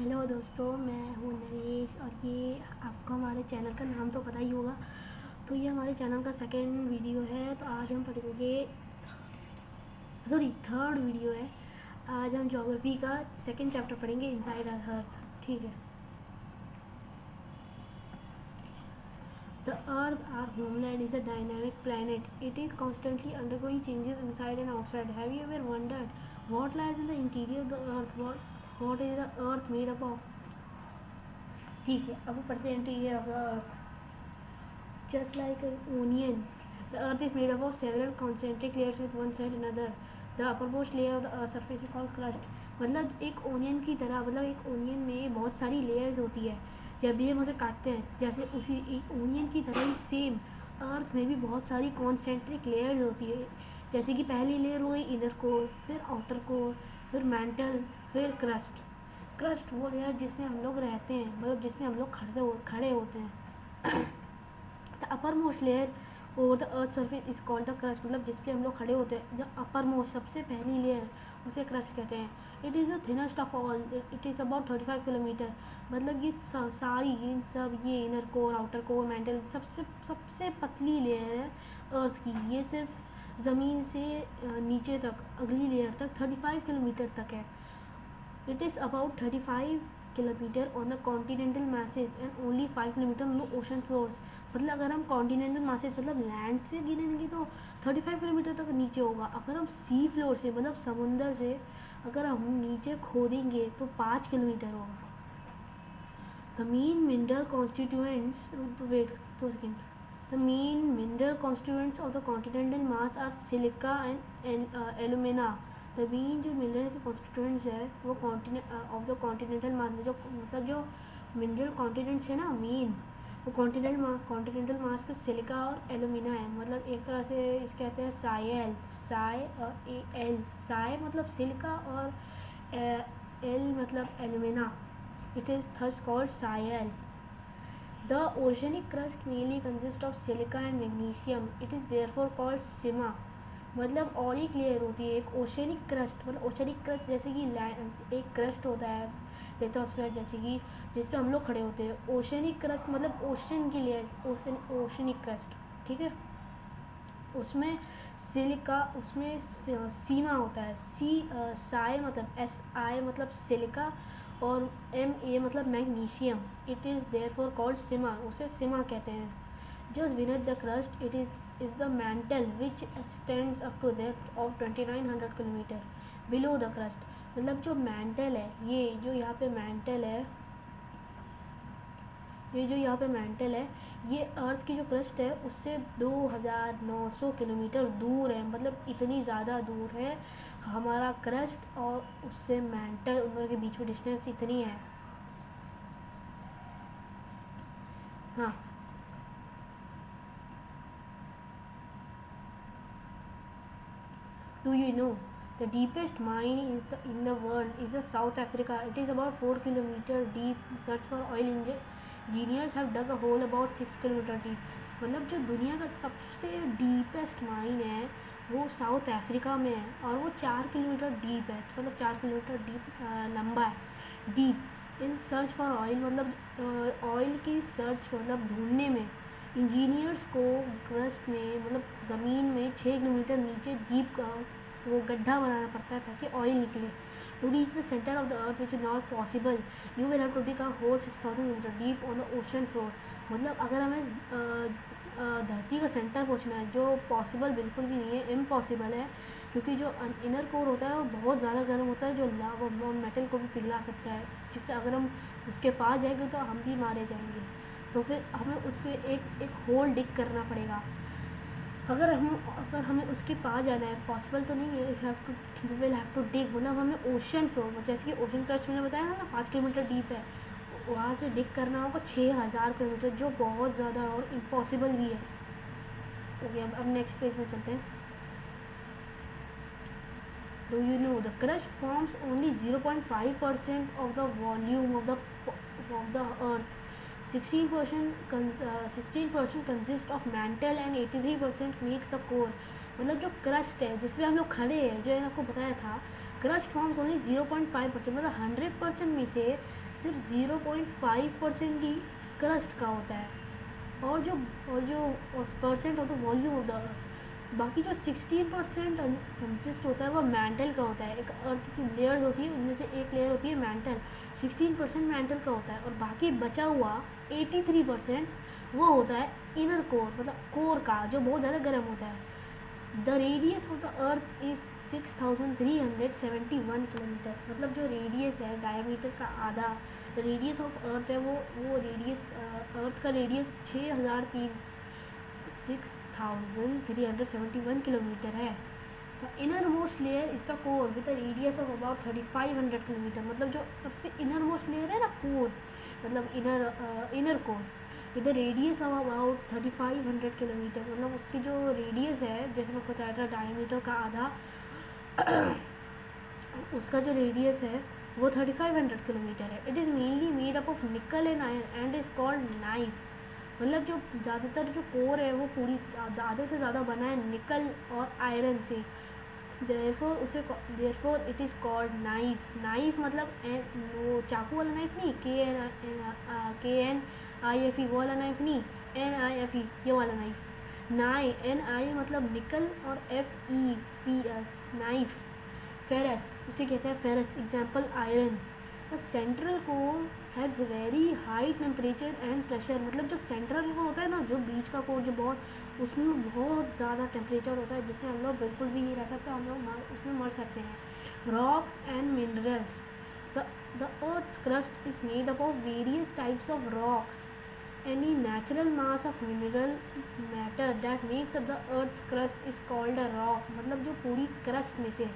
Hello दोस्तों, मैं हूँ नरेश और ये आपको हमारे चैनल का नाम तो पता ही होगा। तो ये हमारे चैनल का सेकंड वीडियो है। तो आज हम पढ़ेंगे, थर्ड वीडियो है। आज हम ज्योग्राफी का सेकंड चैप्टर पढ़ेंगे, इनसाइड अर्थ। ठीक है। The earth our homeland is a dynamic planet. It is constantly undergoing changes inside and outside. Have you ever wondered what lies in the interior of the earth? What is the earth made up of? ठीक है, अब पढ़ते हैं interior of the earth. Just like an onion, the earth is made up of several concentric layers with one side another. The uppermost layer of the earth surface is called crust. मतलब एक onion की तरह, मतलब एक onion में बहुत सारी layers होती है। जब भी हम उसे काटते हैं, जैसे उसी एक ओनियन की तरह ही सेम अर्थ में भी बहुत सारी कॉन्सेंट्रिक लेयर्स होती है। जैसे कि पहली लेयर हो गई इनर कोर, फिर आउटर कोर, फिर मैंटल, फिर क्रस्ट। क्रस्ट वो लेयर जिसमें हम लोग रहते हैं, मतलब जिसमें हम लोग खड़े होते हैं। The upper most layer over the earth surface is called the crust. मतलब जिस पे हम लोग खड़े होते हैं, जो अपर मोस्ट सबसे पहली लेयर, उसे क्रस्ट कहते हैं। It is the thinnest of all. It is about 35 kilometre. मतलब ये सारी इन सब ये inner core, outer core, mental सबसे पतली लेयर है अर्थ की। ये सिर्फ ज़मीन से नीचे तक, अगली लेयर तक 35 किलोमीटर तक है। It is about 35 kilometre on the continental masses and only 5 kilometre on the ocean floors. मतलब अगर हम कॉन्टिनेंटल masses मतलब लैंड से गिनेंगे तो 35 किलोमीटर तक नीचे होगा। अगर हम सी फ्लोर से मतलब समुंदर से अगर हम नीचे खोदेंगे तो 5 किलोमीटर होगा। The main mineral constituents wait 2 second. The main mineral constituents of the continental mass are silica and alumina. The main जो मिनरल के कॉन्स्टिट्यूएंट्स है वो ऑफ द कॉन्टिनेंटल मास में, जो मतलब जो मिनरल कॉन्टिनेंट्स है ना मेन, वो कॉन्टिनेंटल मास का सिलिका और एलुमिना है। मतलब एक तरह से इस कहते हैं साई और एल। साई मतलब सिलिका और एल मतलब alumina. It is thus called sial. The oceanic crust mainly consists of silica and magnesium. It is therefore called sima. मतलब और एक लेयर होती है, एक ओशनिक क्रस्ट। मतलब ओशनिक क्रस्ट जैसे कि एक क्रस्ट होता है लिथोस्फीयर, जैसे कि जिस पे हम लोग खड़े होते हैं। ओशनिक क्रस्ट मतलब ओशन की लेयर, ओशनिक क्रस्ट। ठीक है। उसमें सिलिका, उसमें सीमा होता है। साई मतलब SI मतलब सिलिका और MA मतलब magnesium. It is therefore called sima, उसे सिमा कहते हैं। Just beneath the crust it is the mantle which extends up to depth of 2900 kilometre below the crust. मतलब जो मैंटल है, ये जो यहाँ पे मैंटल है, ये अर्थ की जो क्रस्ट है उससे 2900 किलोमीटर दूर है। मतलब इतनी ज़्यादा दूर है हमारा क्रस्ट और उससे मैंटल, उन दोनों के बीच में डिस्टेंस इतनी है। हाँ, do you know the deepest mine in the world is the South Africa? It is about 4 kilometer deep. Search for oil engineers have dug a hole about 6 kilometer deep. मतलब जो दुनिया का सबसे डीपेस्ट माइन है वो south Africa में है और वो 4 किलोमीटर डीप है। मतलब 4 किलोमीटर डीप लंबा है। Deep in search for oil, मतलब ऑयल की सर्च मतलब ढूंढने में इंजीनियर्स को क्रस्ट में मतलब ज़मीन में 6 किलोमीटर नीचे डीप का वो गड्ढा बनाना पड़ता है ताकि ऑयल निकले। To reach the centre of the earth which is not possible, you will have to dig a hole 6000 metre deep on the ocean floor. मतलब अगर हमें धरती का सेंटर पहुंचना है, जो पॉसिबल बिल्कुल भी नहीं है, इम्पॉसिबल है, क्योंकि जो इनर कोर होता है वो बहुत ज़्यादा गर्म होता है, जो वो मेटल को भी पिघला सकता है, जिससे अगर हम उसके पास जाएंगे तो हम भी मारे जाएंगे। तो फिर हमें उससे एक होल डिग करना पड़ेगा। अगर हमें उसके पास जाना है, पॉसिबल तो नहीं है, you will have to dig. मतलब हमें ओशन फ्लोर, जैसे कि ओशन क्रस्ट मैंने बताया ना 5 किलोमीटर डीप है, वहाँ से डिग करना होगा 6000 किलोमीटर, जो बहुत ज़्यादा और इम्पॉसिबल भी है। ओके, अब नेक्स्ट पेज में चलते हैं। Do you know the crust forms only 0.5% of the volume of the earth. 16% consists of mantle and 83% makes the core. मतलब जो क्रस्ट है जिसमें हम लोग खड़े हैं, जो मैंने आपको बताया था, क्रस्ट फॉर्म्स ओनली 0.5%, मतलब 100% में से सिर्फ 0.5% ही क्रस्ट का होता है, और जो percent of the volume of the अर्थ, बाकी जो 16% कंसिस्ट होता है वो मैंटल का होता है। एक अर्थ की लेयर्स होती है, उनमें से एक लेयर होती है मैंटल, 16% मैंटल का होता है, और बाकी बचा हुआ 83% वो होता है इनर कोर, मतलब कोर का, जो बहुत ज़्यादा गर्म होता है। The radius of the earth is 6371 kilometre, मतलब जो रेडियस है डायमीटर का आधा रेडियस ऑफ अर्थ है, वो रेडियस अर्थ का रेडियस 6371 किलोमीटर है। The inner most layer is the core with the radius of about 3500 kilometre, मतलब जो सबसे इनर मोस्ट लेयर है ना कोर, मतलब inner core with the radius of about 3500 kilometre, मतलब उसकी जो रेडियस है, जैसे मैं बताया था डायमीटर का आधा उसका जो रेडियस है वो 3500 किलोमीटर है। It is mainly made up of निकल and iron and is called knife, मतलब जो ज़्यादातर जो कोर है वो पूरी आधे से ज़्यादा बना है निकल और आयरन से, therefore it is called knife. Knife मतलब वो चाकू वाला नाइफ नहीं, KNIFE वो वाला नाइफ नहीं, NIFE ये वाला नाइफ। NI मतलब निकल, और FE नाइफ। फेरस उसे कहते हैं ferrous, example iron. The central core has very high temperature and pressure, मतलब जो सेंट्रल कोर होता है ना, जो बीच का कोर जो बहुत, उसमें बहुत ज़्यादा टेम्परेचर होता है, जिसमें हम लोग बिल्कुल भी नहीं रह सकते, हम लोग उसमें मर सकते हैं। Rocks and minerals, the earth's crust is made up of various types of rocks. Any natural mass of mineral matter that makes up the earth's crust is called a rock, मतलब जो पूरी क्रस्ट में से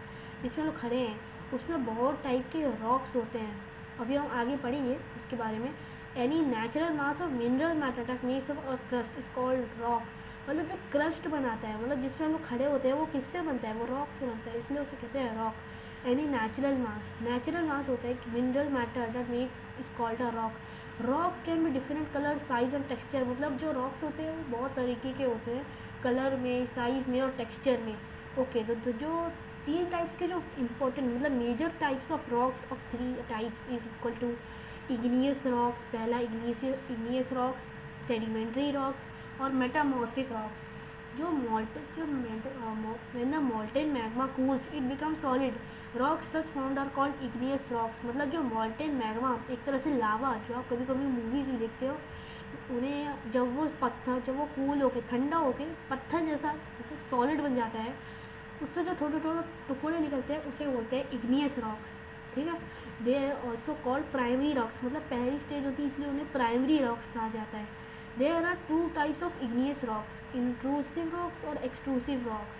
जिसमें लोग खड़े हैं उसमें बहुत टाइप के रॉक्स होते हैं, अभी हम आगे पढ़ेंगे उसके बारे में। Any natural mass of mineral matter that makes up earth crust is called rock, मतलब जो क्रस्ट बनाता है, मतलब जिसमें हम लोग खड़े होते हैं वो किससे बनता है, वो रॉक से बनता है, इसलिए उसे कहते हैं रॉक। एनी नेचुरल मास होता है mineral matter that makes is called a rock. Rocks can be different colour size and texture, मतलब जो रॉक्स होते हैं वो बहुत तरीके के होते हैं, कलर में, साइज़ में और टेक्सचर में। ओके, तो जो तीन टाइप्स के जो इम्पोर्टेंट, मतलब major types of rocks of 3 types is equal to igneous rocks, पहला इग्नियस रॉक्स, सेडिमेंट्री रॉक्स और metamorphic rocks. when the molten magma cools it becomes solid, rocks thus formed are called igneous rocks, मतलब जो molten magma एक तरह से लावा, जो आप कभी कभी मूवीज़ में देखते हो, उन्हें जब वो कूल होके ठंडा होके पत्थर जैसा मतलब सॉलिड बन जाता है, उससे जो छोटे छोटे टुकड़े निकलते हैं उसे बोलते हैं इग्नियस रॉक्स, ठीक है। They are also called primary rocks, मतलब पहली स्टेज होती है इसलिए उन्हें प्राइमरी रॉक्स कहा जाता है। There are 2 types of igneous rocks, intrusive rocks और एक्सट्रूसिव रॉक्स।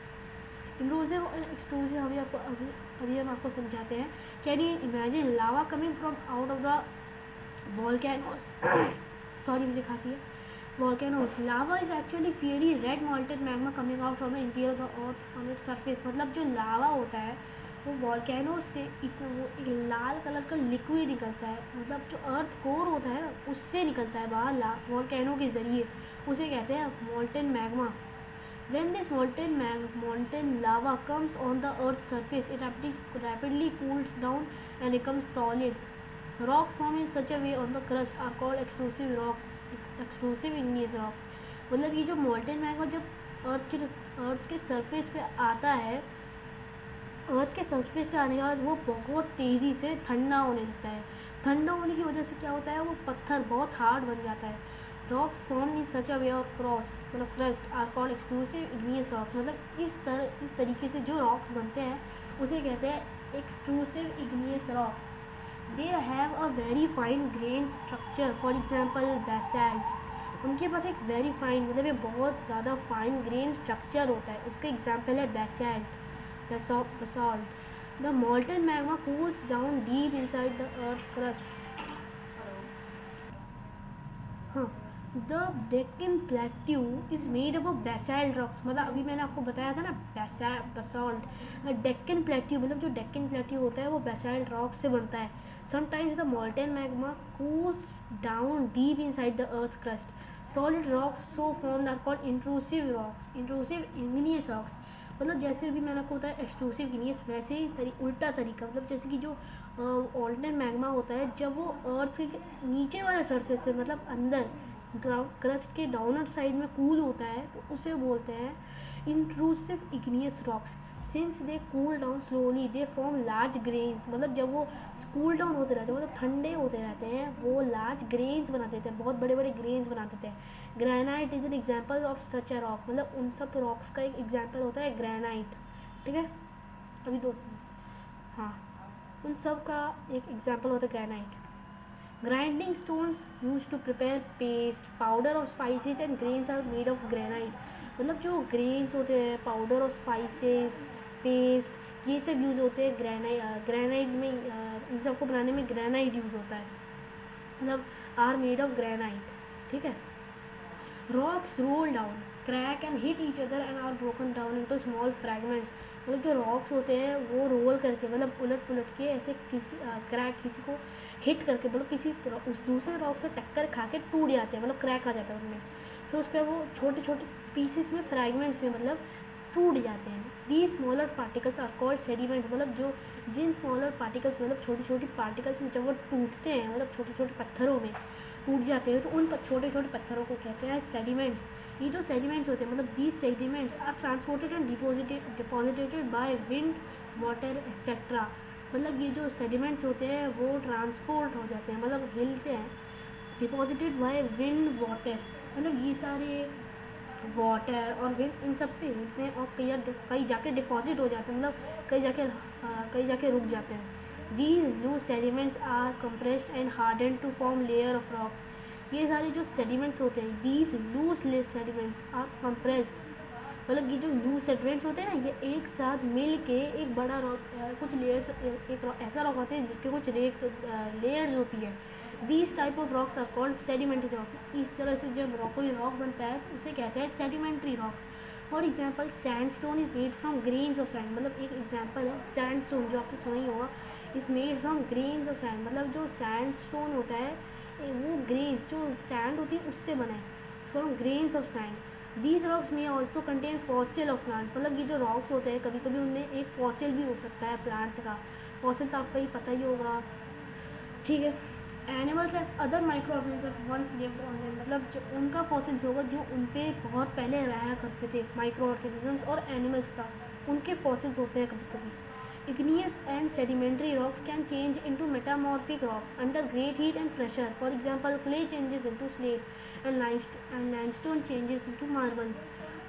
इंट्रूसिव और एक्सट्रूसिव अभी हम आपको समझाते हैं। Can you imagine lava coming from out of the volcanoes sorry मुझे खांसी है। volcanoes, lava is actually fiery red molten magma coming out from the interior of the earth on its surface, मतलब जो लावा होता है वो वॉल्केनोज से वो एक लाल कलर का लिक्विड निकलता है, मतलब जो अर्थ कोर होता है ना उससे निकलता है बाहर वॉल्केनो के ज़रिए, उसे कहते हैं molten magma. When this molten lava comes on the earth's surface, it rapidly cools down and becomes solid. Rocks formed in such a way on the crust are called extrusive rocks, extrusive igneous rocks। मतलब ये जो molten magma जब अर्थ के surface पे आता है, अर्थ के surface से आने के बाद वो बहुत तेज़ी से ठंडा होने लगता है। ठंडा होने की वजह से क्या होता है, वो पत्थर बहुत हार्ड बन जाता है। रॉक्स फॉर्म इन सच अ वे और मतलब crust are called exclusive igneous rocks, मतलब इस तरीके से जो रॉक्स बनते हैं उसे कहते हैं exclusive igneous rocks. They have a very fine grain structure, for example basalt, उनके पास एक वेरी फाइन मतलब ये बहुत ज़्यादा फाइन ग्रेन स्ट्रक्चर होता है, उसका एग्जाम्पल है basalt. The molten magma cools down deep inside the earth's crust. The Deccan Plateau is made up of basalt rocks, मतलब अभी मैंने आपको बताया था ना basalt। डेक्कन प्लेट्यू मतलब जो डेक्कन प्लेट्यू होता है वो basalt rocks से बनता है। Sometimes the molten magma cools down deep inside the earth's crust. Solid rocks so formed are called intrusive rocks, intrusive igneous rocks। मतलब जैसे भी मैंने आपको बताया एक्सट्रूसिव इग्नियस, वैसे ही उल्टा तरीका, मतलब जैसे कि जो ऑल्टन मैग्मा होता है जब वो अर्थ के नीचे वाले सरफेस से मतलब अंदर क्रस्ट के डाउनर साइड में कूल होता है तो उसे बोलते हैं intrusive igneous rocks. Since they cool down slowly they form large grains, मतलब जब वो कूल डाउन होते रहते हैं मतलब ठंडे होते रहते हैं वो लार्ज ग्रेन्स बना देते हैं, बहुत बड़े बड़े ग्रेन्स बना देते हैं। Granite is an example of such a rock, मतलब उन सब रॉक्स का एक एग्जाम्पल होता है ग्रेनाइट। ठीक है, अभी दोस्त, हाँ, उन सब का एक एग्जाम्पल होता है granite. Grinding stones use to prepare paste, powder और spices and grains are made of granite, मतलब जो ग्रेन्स होते हैं, पाउडर और स्पाइसेस, पेस्ट, ये सब यूज़ होते हैं ग्रेनाइट में। इन सबको बनाने में ग्रेनाइट यूज़ होता है, मतलब आर मेड ऑफ ग्रेनाइट। ठीक है, rocks roll down crack and hit each other and are broken down into small fragments, मतलब जो रॉक्स होते हैं वो रोल करके मतलब उलट पुलट के ऐसे किसी क्रैक किसी को हिट करके मतलब किसी उस दूसरे रॉक से टक्कर खा के टूट जाते हैं, मतलब क्रैक आ जाता है उनमें, फिर उसके बाद वो छोटे छोटे पीसेस में फ्रैगमेंट्स में मतलब टूट जाते हैं। The smaller particles are called sediment, मतलब जो जिन स्मॉलर पार्टिकल्स मतलब छोटी छोटी पार्टिकल्स में जब वो टूटते हैं मतलब छोटे छोटे पत्थरों में टूट जाते हैं तो उन छोटे छोटे पत्थरों को कहते हैं सेडिमेंट्स। ये जो सेडिमेंट्स होते हैं मतलब these sediments are transported and deposited by wind, water etcetera, मतलब ये जो सेडिमेंट्स होते हैं वो ट्रांसपोर्ट हो जाते हैं मतलब हिलते हैं, डिपॉजिटेड बाय विंड, वाटर, मतलब ये सारे वाटर और विंड इन सब से हिलते हैं और कई जाके डिपॉजिट हो जाते हैं, मतलब कई जाके रुक जाते हैं। These loose sediments are compressed and harden to form layer of rocks, ये सारे जो सेडिमेंट्स होते हैं these loose sediments are compressed, मतलब ये जो लूज सेडिमेंट्स होते हैं ना ये एक साथ मिल के एक बड़ा रॉक, कुछ लेयर्स, एक ऐसा रॉक होते हैं जिसके कुछ लेयर्स होती है। These type of rocks are called sedimentary rock, इस तरह से जब कोई रॉक बनता है तो उसे कहते हैं sedimentary rock. For example sandstone is made from grains of sand, मतलब एक एग्जाम्पल है सैंडस्टोन जो आपने सुना ही होगा, is made from grains of sand, मतलब जो सैंडस्टोन होता है वो ग्रेन्स जो सैंड होती है उससे बना है, from grains of sand. These rocks में also contain fossil of plant, मतलब ये जो रॉक्स होते हैं कभी कभी उनमें एक फॉसिल भी हो सकता है प्लांट का, फॉसिल तो आपको ही पता ही होगा। ठीक है, animals and other micro organism once lived on them, मतलब जो उनका फॉसिल्स होगा जो उन पे बहुत पहले रहा करते थे, माइक्रो ऑर्गेनिजम्स और एनिमल्स का उनके फॉसिल्स होते हैं कभी कभी। Igneous and sedimentary rocks can change into metamorphic rocks under great heat and pressure. For example, clay changes into slate and limestone changes into marble.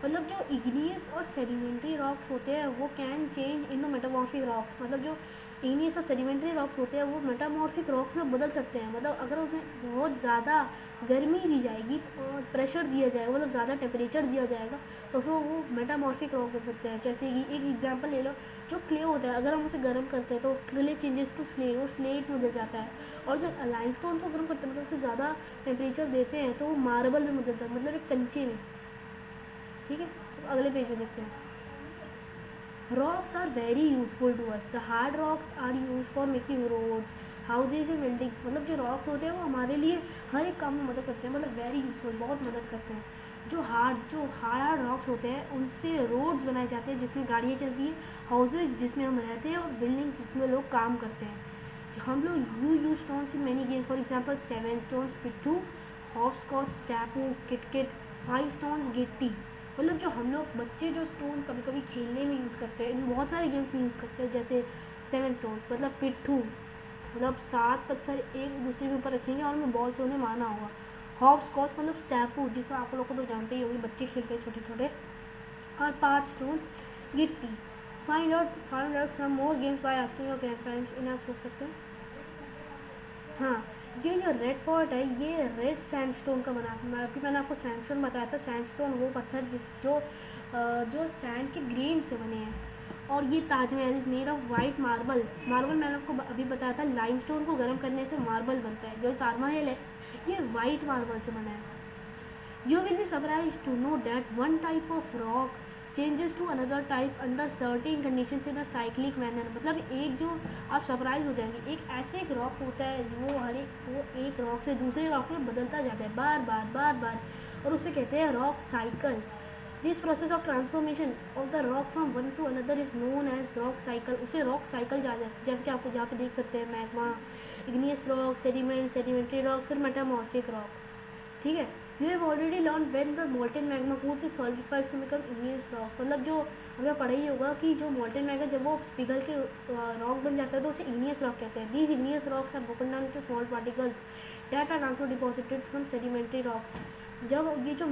मतलब जो igneous और sedimentary rocks होते हैं वो can change into metamorphic rocks, मतलब जो igneous और sedimentary rocks होते हैं वो metamorphic rocks में बदल सकते हैं, मतलब अगर उसमें बहुत ज़्यादा गर्मी दी जाएगी और प्रेशर दिया जाएगा मतलब ज़्यादा टेम्परेचर दिया जाएगा तो फिर वो मेटामॉर्फिक रॉक बन सकते हैं। जैसे कि एक एग्जांपल ले लो, जो क्ले होता है अगर हम उसे गर्म करते हैं तो क्ले चेंजेस टू स्लेट, वो स्लेट में बदल जाता है, और जो लाइमस्टोन को गर्म करते हैं मतलब उसे ज़्यादा टेम्परेचर देते हैं तो वो मार्बल में बदलता है, मतलब एक कंचे में। ठीक है, तो अगले पेज में देखते हैं। Rocks are very useful to us, the hard rocks are use for making roads, houses and buildings, मतलब जो रॉक्स होते हैं वो हमारे लिए हर एक काम में मदद करते हैं, मतलब वेरी यूजफुल, बहुत मदद करते हैं। जो हार्ड रॉक्स होते हैं उनसे रोड्स बनाए जाते हैं जिसमें गाड़ियाँ चलती हैं, हाउसेज जिसमें हम रहते हैं और बिल्डिंग जिसमें लोग काम करते हैं। हम लोग use stones in many game, for example 7 stones पिट्ठू, हॉपस्कॉच, स्टैपू, किटकिट, 5 स्टोन्स गिट्टी, मतलब जो हम लोग बच्चे जो स्टोन्स कभी कभी खेलने में यूज़ करते हैं, इन बहुत सारे गेम्स में यूज़ करते हैं, जैसे 7 स्टोन्स मतलब पिट्ठू, मतलब 7 पत्थर एक दूसरे के ऊपर रखेंगे और हमें बॉल से उन्हें मारना होगा। हॉप स्कॉच मतलब स्टैपू जिसे आप लोग को तो जानते ही होंगे, बच्चे खेलते हैं छोटे छोटे। और 5 स्टोन्स गिट्टी। Find out some more games by asking your grand parents, इन्हें आप सोच सकते हैं। हाँ, ये जो रेड फोर्ट है ये रेड सैंडस्टोन का बना है, अभी मैंने आपको सैंडस्टोन बताया था, सैंडस्टोन वो पत्थर जो सैंड के ग्रेन से बने हैं। और ये Taj Mahal is made of white marble, मैंने आपको अभी बताया था लाइमस्टोन को गर्म करने से मार्बल बनता है, जो ताजमहल है ये वाइट मार्बल से बना है। You will be surprised to know that one type of rock changes to another type under certain conditions in a cyclic manner, मतलब एक जो आप सरप्राइज हो जाएंगे, एक ऐसे एक रॉक होता है वो एक रॉक से दूसरे रॉक में बदलता जाता है बार बार और उसे कहते हैं rock cycle. This process of transformation of the rock from one to another is known as rock cycle. उसे रॉक साइकिल जा जाए, जैसे कि आपको यहाँ पे देख सकते हैं magma, igneous rock, sediment, sedimentary rock, फिर मेटामॉर्फिक रॉक. ठीक है. You have already learn when the molten magma cools it solidifies to become igneous rock. मतलब जो हमें पढ़ा ही होगा कि जो मोल्टेन मैग्मा जब वो पिघल के रॉक बन जाता है तो उसे इग्नियस रॉक कहते हैं. These igneous rocks are broken down to small particles that are transfer deposited from sedimentary rocks. जब ये जो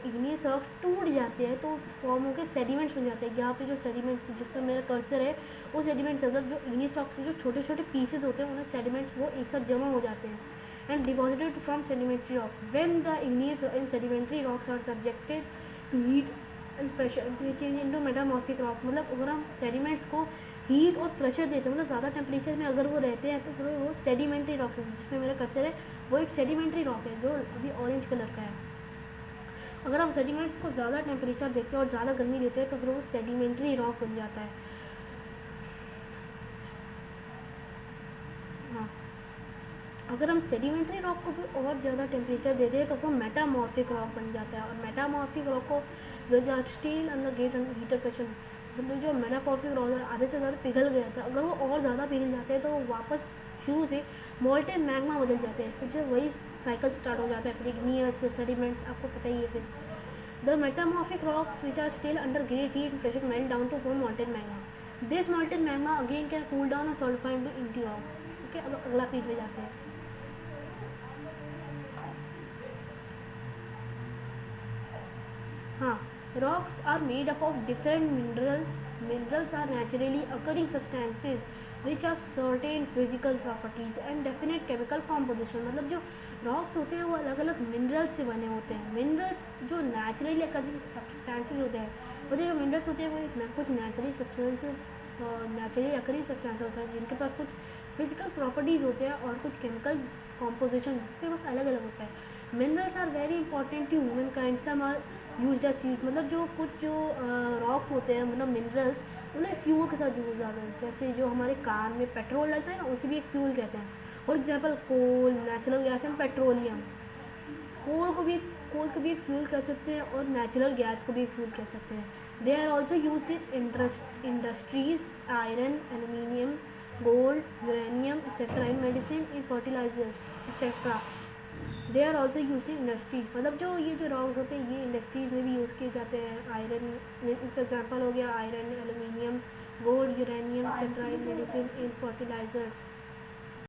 इग्नियस रॉक्स टूट जाते हैं तो फॉर्म होकर सेडिमेंट्स बन जाते हैं. जहाँ पे जो सेडिमेंट्स जिस पर मेरा कर्सर है वो सेडिमेंट्स, मतलब जो इग्नियस रॉक्स से जो छोटे छोटे पीसेज होते हैं उन्हें सेडिमेंट्स वो एक साथ जमा हो जाते हैं and deposited from sedimentary rocks. When the igneous and sedimentary rocks are subjected to heat and pressure, they change into metamorphic rocks. मतलब अगर हम सेडिमेंट्स को हीट और प्रेशर देते हैं, मतलब ज़्यादा टेम्परेचर में अगर वो रहते हैं तो फिर वो सेडिमेंट्री रॉक है. जिसमें मेरा कर्सर है वो एक सेडिमेंट्री रॉक है जो अभी ऑरेंज कलर का है. अगर हम सेडिमेंट्स को ज़्यादा टेम्परेचर देते हैं और ज़्यादा गर्मी देते हैं तो फिर वो सेडिमेंट्री रॉक बन जाता है. हाँ, अगर हम सेडिमेंट्री रॉक को भी और ज़्यादा टेम्परेचर दे दें तो वो मेटामॉर्फिक रॉक बन जाता है. और मेटामॉर्फिक रॉक को जो steel under great heater pressure, मतलब जो मेटामॉर्फिक रॉक है आधे से ज़्यादा पिघल गया था, अगर वो और ज़्यादा पिघल जाते हैं तो वो वापस शुरू से मोल्टेन मैग्मा बदल जाते हैं. फिर से वही साइकिल स्टार्ट हो जाता है. फिर इग्नियस, फिर सेडिमेंट्स, आपको पता ही है. फिर the metamorphic rocks which are still under great heat pressure melt down to form molten magma. This molten magma again can cool down और solidify into into rocks. Okay, अब अगला पेज पे जाते हैं. हाँ, rocks are made up of different minerals. Minerals are naturally occurring substances which have certain physical properties and definite chemical composition. मतलब जो rocks होते हैं वो अलग अलग minerals से बने होते हैं. minerals जो naturally occurring substances होते हैं, वो जो minerals होते हैं वो कुछ naturally substances naturally occurring substance होता है जिनके पास कुछ फिजिकल प्रॉपर्टीज़ होते हैं और कुछ केमिकल कॉम्पोजिशन जिनके पास अलग अलग होता है. Minerals are very important to human kind. Some are use as fuse. मतलब जो कुछ जो रॉक्स होते हैं, मतलब मिनरल्स, उन्हें फ्यूल के साथ यूज आते हैं. जैसे जो हमारे कार में पेट्रोल डलता है ना, उसे भी एक फ्यूल कहते हैं. For example coal, natural gas and petroleum. Coal को भी एक फ्यूल कह सकते हैं और नेचुरल गैस को भी एक फ्यूल कह सकते हैं. They are also use in industries, iron, aluminium, gold, uranium etcetera, in medicine, in fertilisers etcetera. They are also use in industries. मतलब जो ये जो रॉक्स होते हैं ये इंडस्ट्रीज़ में भी यूज़ किए जाते हैं. आयरन का एग्जाम्पल हो गया iron, aluminium, gold, uranium etcetera, in medicine, in fertilisers.